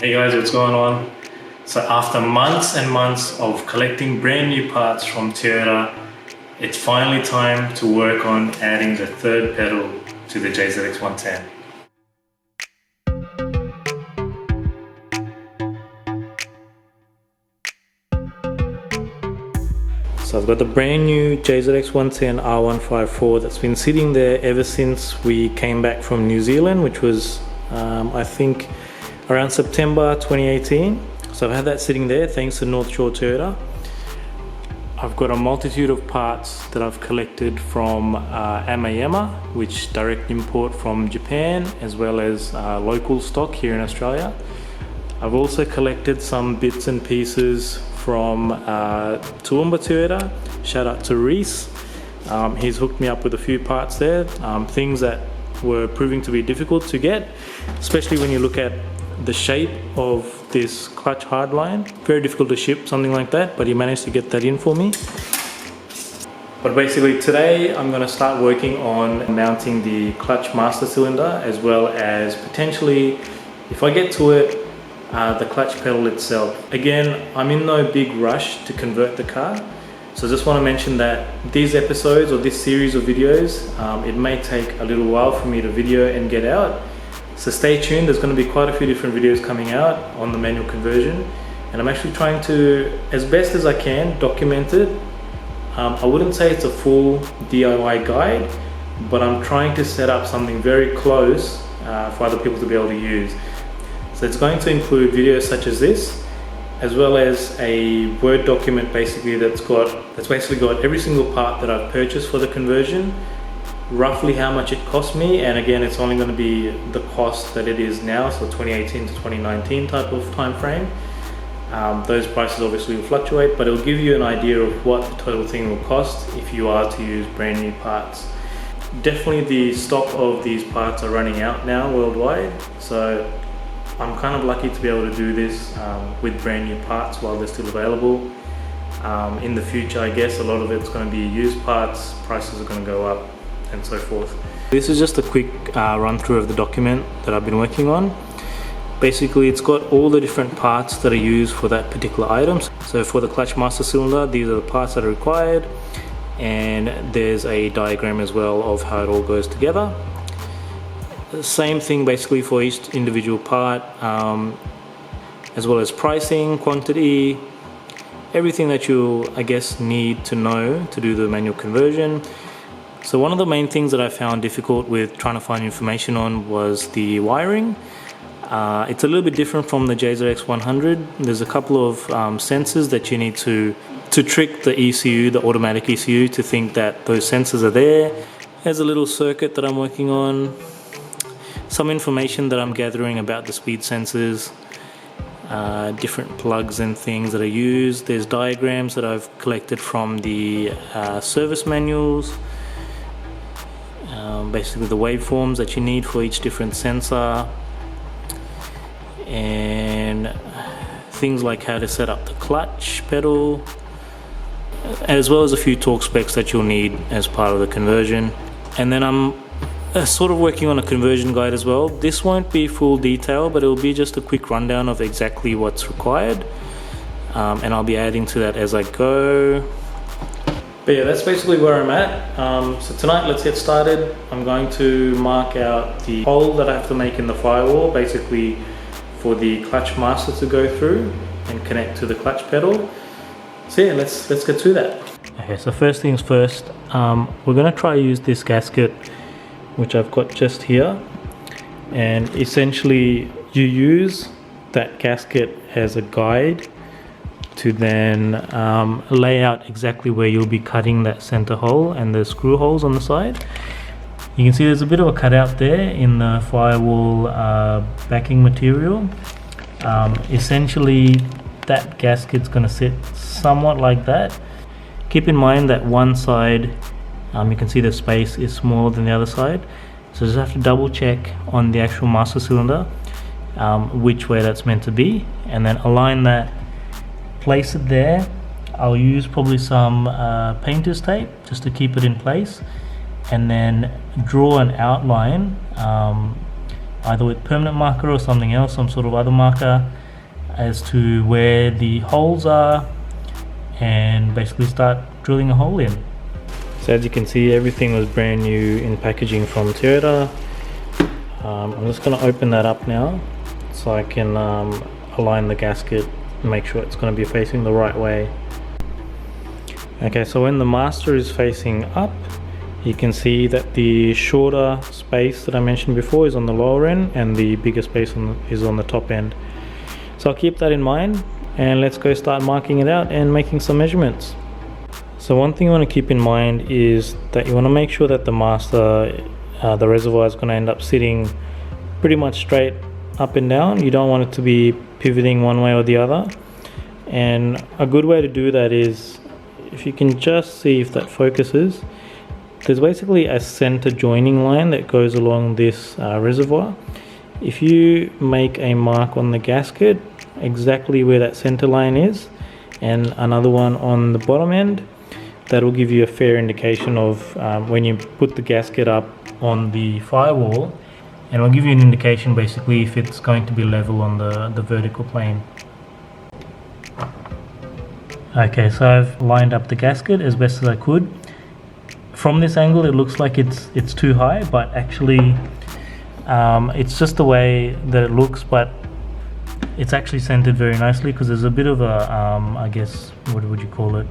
Hey guys, what's going on? So after months and months of collecting brand new parts from Toyota, it's finally time to work on adding the third pedal to the JZX110. So I've got the brand new JZX110 R154 that's been sitting there ever since we came back from New Zealand, which was I think around September 2018. So I've had that sitting there thanks to North Shore Toyota. I've got a multitude of parts that I've collected from Amayama, which direct import from Japan, as well as local stock here in Australia. I've also collected some bits and pieces from Toowoomba Toyota. Shout out to Reese. He's hooked me up with a few parts there, things that were proving to be difficult to get, especially when you look at the shape of this clutch hardline. Very difficult to ship something like that, but he managed to get that in for me. But basically today I'm going to start working on mounting the clutch master cylinder, as well as potentially, if I get to it, the clutch pedal itself. Again, I'm in no big rush to convert the car, so I just want to mention that these episodes or this series of videos, it may take a little while for me to video and get out. So stay tuned, there's going to be quite a few different videos coming out on the manual conversion, and I'm actually trying to, as best as I can, document it. I wouldn't say it's a full DIY guide, but I'm trying to set up something very close for other people to be able to use. So it's going to include videos such as this, as well as a Word document basically that's basically got every single part that I've purchased for the conversion, roughly how much it cost me, and again it's only going to be the cost that it is now, so 2018 to 2019 type of time frame. Those prices obviously will fluctuate, but it'll give you an idea of what the total thing will cost if you are to use brand new parts. Definitely the stock of these parts are running out now worldwide, so I'm kind of lucky to be able to do this with brand new parts while they're still available. In the future, I guess a lot of it's going to be used parts, prices are going to go up and so forth. This is just a quick run through of the document that I've been working on. Basically, it's got all the different parts that are used for that particular item. So for the clutch master cylinder, these are the parts that are required, and there's a diagram as well of how it all goes together. Same thing basically for each individual part, as well as pricing, quantity, everything that you, I guess, need to know to do the manual conversion. So one of the main things that I found difficult with trying to find information on was the wiring. It's a little bit different from the JZX100. There's a couple of sensors that you need to trick the ECU, the automatic ECU, to think that those sensors are there. There's a little circuit that I'm working on. Some information that I'm gathering about the speed sensors, different plugs and things that are used. There's diagrams that I've collected from the service manuals, basically the waveforms that you need for each different sensor, and things like how to set up the clutch pedal, as well as a few torque specs that you'll need as part of the conversion. And then I'm sort of working on a conversion guide as well. This won't be full detail, but it'll be just a quick rundown of exactly what's required, and I'll be adding to that as I go. But yeah, that's basically where I'm at. So tonight, let's get started. I'm going to mark out the hole that I have to make in the firewall, basically for the clutch master to go through and connect to the clutch pedal. So yeah, let's get to that. Okay, so first things first, we're gonna try use this gasket, which I've got just here, and essentially you use that gasket as a guide to then lay out exactly where you'll be cutting that center hole and the screw holes on the side. You can see there's a bit of a cutout there in the firewall backing material. Essentially that gasket's going to sit somewhat like that. Keep in mind that one side, you can see the space is smaller than the other side, so just have to double check on the actual master cylinder which way that's meant to be, and then align that, place it there. I'll use probably some painter's tape just to keep it in place, and then draw an outline either with permanent marker or something else, some sort of other marker, as to where the holes are, and basically start drilling a hole in. So as you can see, everything was brand new in packaging from Toyota. I'm just going to open that up now so I can align the gasket and make sure it's going to be facing the right way. Okay, so when the master is facing up, you can see that the shorter space that I mentioned before is on the lower end, and the bigger space is on the top end. So I'll keep that in mind, and let's go start marking it out and making some measurements. So one thing you want to keep in mind is that you want to make sure that the master, the reservoir, is going to end up sitting pretty much straight up and down. You don't want it to be pivoting one way or the other. And a good way to do that is, if you can just see if that focuses, there's basically a center joining line that goes along this reservoir. If you make a mark on the gasket exactly where that center line is, and another one on the bottom end, that will give you a fair indication of when you put the gasket up on the firewall, and it will give you an indication basically if it's going to be level on the vertical plane. Okay, so I've lined up the gasket as best as I could. From this angle it looks like it's too high, but actually it's just the way that it looks, but it's actually centered very nicely, because there's a bit of a I guess, what would you call it,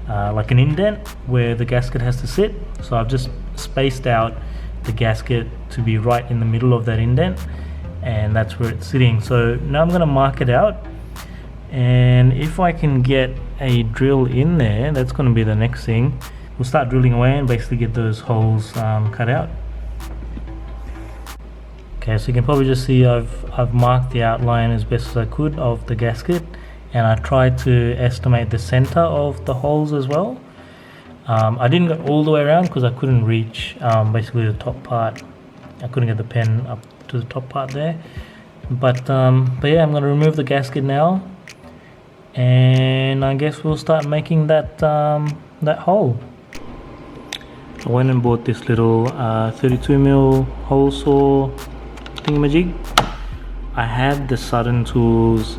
like an indent where the gasket has to sit. So I've just spaced out the gasket to be right in the middle of that indent, and that's where it's sitting. So now I'm going to mark it out, and if I can get a drill in there, that's going to be the next thing. We'll start drilling away and basically get those holes cut out. Okay, so you can probably just see I've marked the outline as best as I could of the gasket, and I tried to estimate the center of the holes as well. I didn't go all the way around because I couldn't reach basically the top part. I couldn't get the pen up to the top part there. But yeah, I'm going to remove the gasket now, and I guess we'll start making that hole. I went and bought this little 32mm hole saw thingamajig. I had the Sudden Tools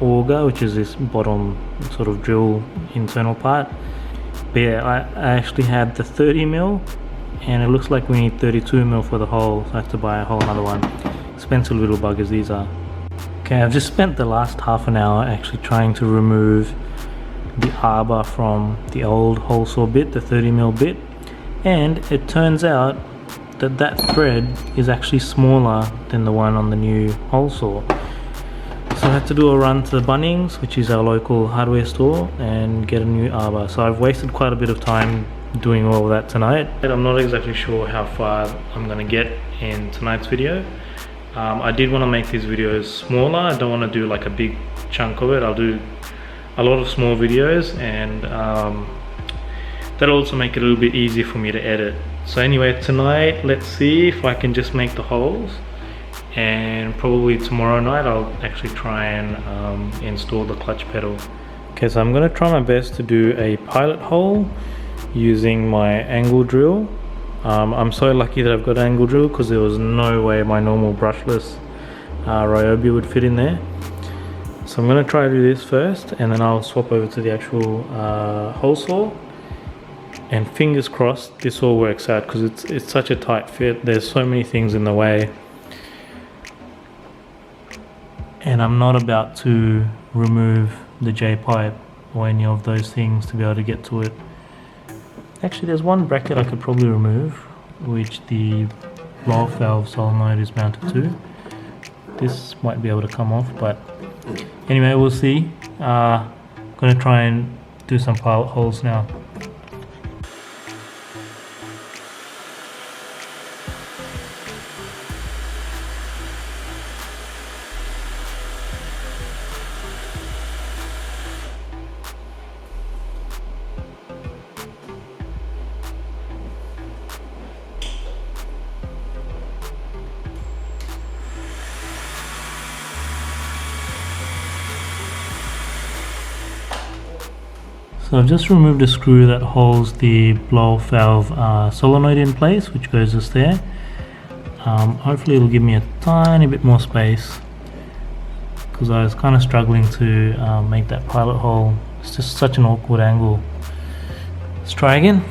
auger, which is this bottom sort of drill internal part. But yeah, I actually had the 30mm, and it looks like we need 32mm for the hole, so I have to buy a whole another one. Expensive little buggers these are. Okay, I've just spent the last half an hour actually trying to remove the arbor from the old hole saw bit, the 30mm bit, and it turns out that that thread is actually smaller than the one on the new hole saw. So I had to do a run to the Bunnings, which is our local hardware store, and get a new arbor. So I've wasted quite a bit of time doing all of that tonight. I'm not exactly sure how far I'm going to get in tonight's video. I did want to make these videos smaller. I don't want to do like a big chunk of it. I'll do a lot of small videos, and that'll also make it a little bit easier for me to edit. So anyway, tonight let's see if I can just make the holes, and probably tomorrow night I'll actually try and install the clutch pedal. Okay, so I'm going to try my best to do a pilot hole using my angle drill. I'm so lucky that I've got an angle drill, because there was no way my normal brushless Ryobi would fit in there. So I'm going to try to do this first, and then I'll swap over to the actual hole saw. And fingers crossed this all works out, because it's such a tight fit. There's so many things in the way, and I'm not about to remove the J-pipe or any of those things to be able to get to it. Actually, there's one bracket I could probably remove, which the blow-off valve solenoid is mounted to. This might be able to come off, but anyway, we'll see. Gonna try and do some pilot holes now. So I've just removed a screw that holds the blow-off valve solenoid in place, which goes just there. Hopefully it'll give me a tiny bit more space, because I was kind of struggling to make that pilot hole. It's just such an awkward angle. Let's try again.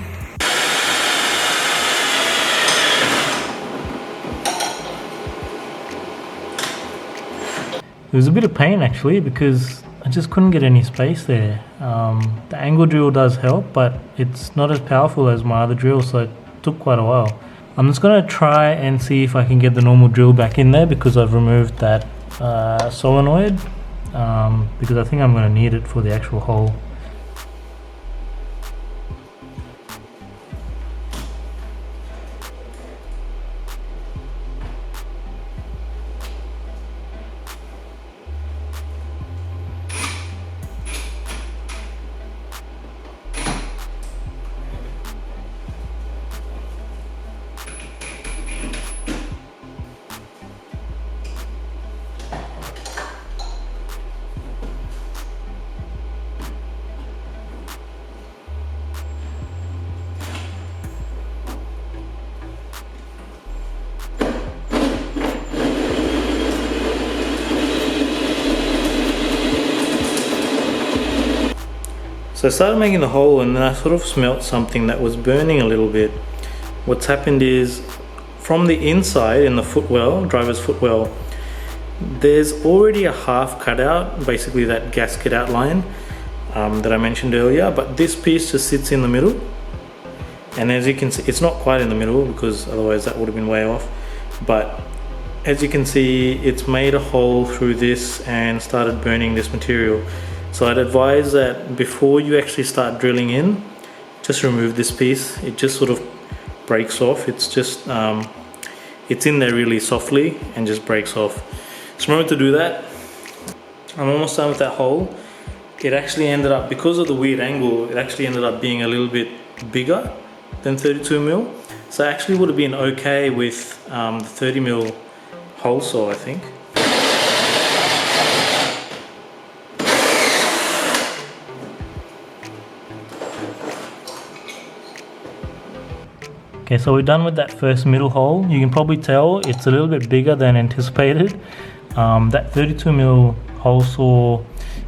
It was a bit of pain actually, because I just couldn't get any space there. The angle drill does help, but it's not as powerful as my other drill, so it took quite a while. I'm just going to try and see if I can get the normal drill back in there, because I've removed that solenoid, because I think I'm going to need it for the actual hole. So I started making the hole, and then I sort of smelt something that was burning a little bit. What's happened is, from the inside in the footwell, driver's footwell, there's already a half cutout, basically that gasket outline that I mentioned earlier, but this piece just sits in the middle. And as you can see, it's not quite in the middle, because otherwise that would have been way off. But as you can see, it's made a hole through this and started burning this material. So I'd advise that before you actually start drilling in, just remove this piece. It just sort of breaks off. It's just, it's in there really softly and just breaks off. So remember to do that. I'm almost done with that hole. It actually ended up, because of the weird angle, it actually ended up being a little bit bigger than 32mm. So I actually would have been okay with the 30mm hole saw, I think. Okay, so we're done with that first middle hole. You can probably tell it's a little bit bigger than anticipated. That 32mm hole saw,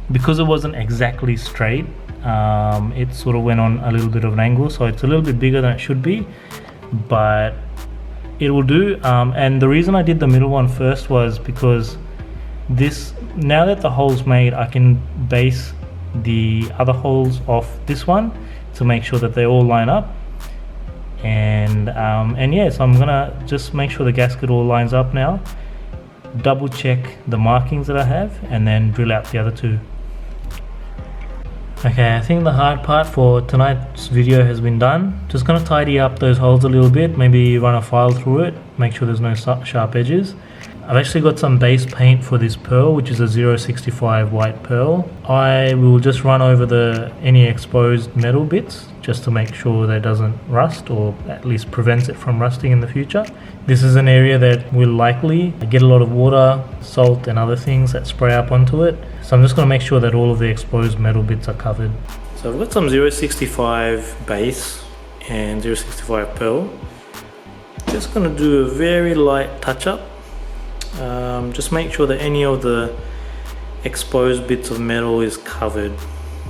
because it wasn't exactly straight, it sort of went on a little bit of an angle, so it's a little bit bigger than it should be, but it will do. And the reason I did the middle one first was because this, now that the hole's made, I can base the other holes off this one to make sure that they all line up. And yeah, so I'm gonna just make sure the gasket all lines up now, double check the markings that I have, and then drill out the other two. Okay, I think the hard part for tonight's video has been done. Just gonna tidy up those holes a little bit, maybe run a file through it, make sure there's no sharp edges. I've actually got some base paint for this pearl, which is a 065 white pearl. I will just run over any exposed metal bits just to make sure that it doesn't rust, or at least prevents it from rusting in the future. This is an area that will likely get a lot of water, salt and other things that spray up onto it. So I'm just going to make sure that all of the exposed metal bits are covered. So I've got some 065 base and 065 pearl. Just going to do a very light touch up. Just make sure that any of the exposed bits of metal is covered,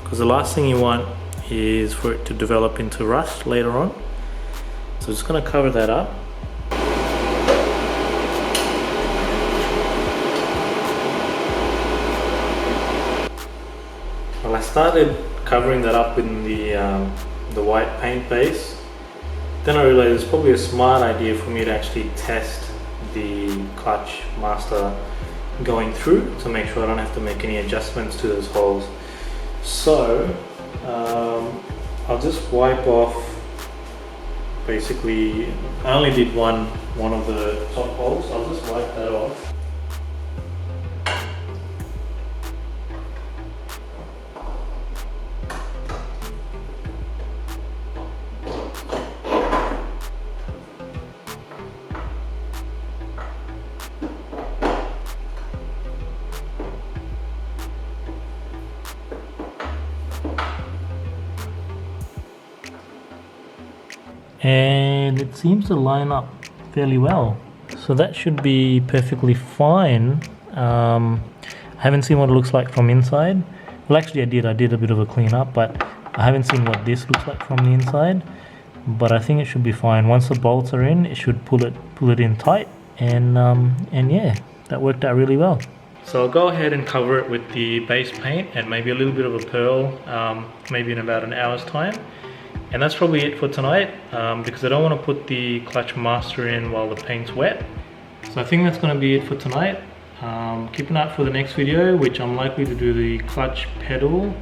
because the last thing you want is for it to develop into rust later on. So just going to cover that up. Well, I started covering that up in the white paint base. Then I realized it's probably a smart idea for me to actually test the clutch master going through to make sure I don't have to make any adjustments to those holes. So I'll just wipe off, basically I only did one of the top holes, so I'll just wipe that off. And it seems to line up fairly well. So that should be perfectly fine. I haven't seen what it looks like from inside. Well, actually I did a bit of a clean up, but I haven't seen what this looks like from the inside. But I think it should be fine. Once the bolts are in, it should pull it in tight, and yeah, that worked out really well. So I'll go ahead and cover it with the base paint and maybe a little bit of a pearl, maybe in about an hour's time. And that's probably it for tonight, because I don't want to put the clutch master in while the paint's wet. So I think that's going to be it for tonight. Keep an eye out for the next video, which I'm likely to do the clutch pedal.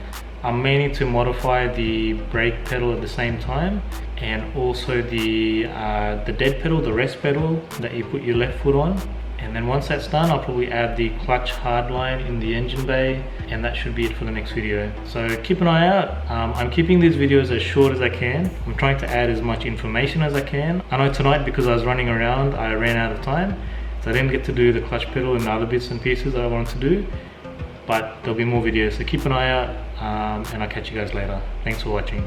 I may need to modify the brake pedal at the same time, and also the dead pedal, the rest pedal that you put your left foot on. And then once that's done, I'll probably add the clutch hardline in the engine bay, and that should be it for the next video. So keep an eye out. I'm keeping these videos as short as I can. I'm trying to add as much information as I can. I know tonight, because I was running around, I ran out of time, so I didn't get to do the clutch pedal and the other bits and pieces that I wanted to do. But there'll be more videos, so keep an eye out, and I'll catch you guys later. Thanks for watching.